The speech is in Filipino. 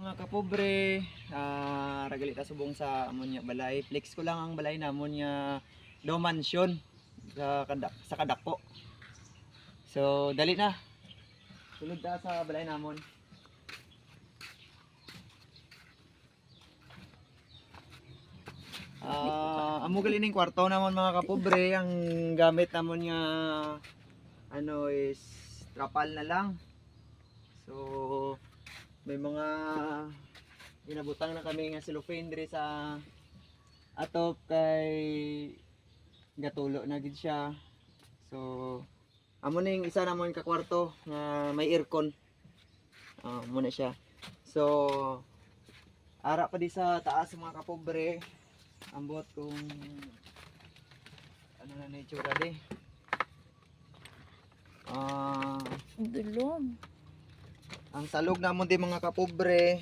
mga kapobre, ragali ta subong sa amon nya balay. Flex ko lang ang balay namon nya do mansion sa kadako. So dali na. Sulod ta sa balay namon. Amo gali ning kwarto namon mga kapobre, ang gamit namon nya ano is trapal na lang. So may mga ginabutang na kami nga cellophane diri sa atop kay gatulo na gid siya. So amo ning isa namon ka kwarto nga may aircon. Muna siya. So ara pa di sa taas mga kapobre. Ambot kung ano na nature di. Dulong. Ang salog namon di mga kapobre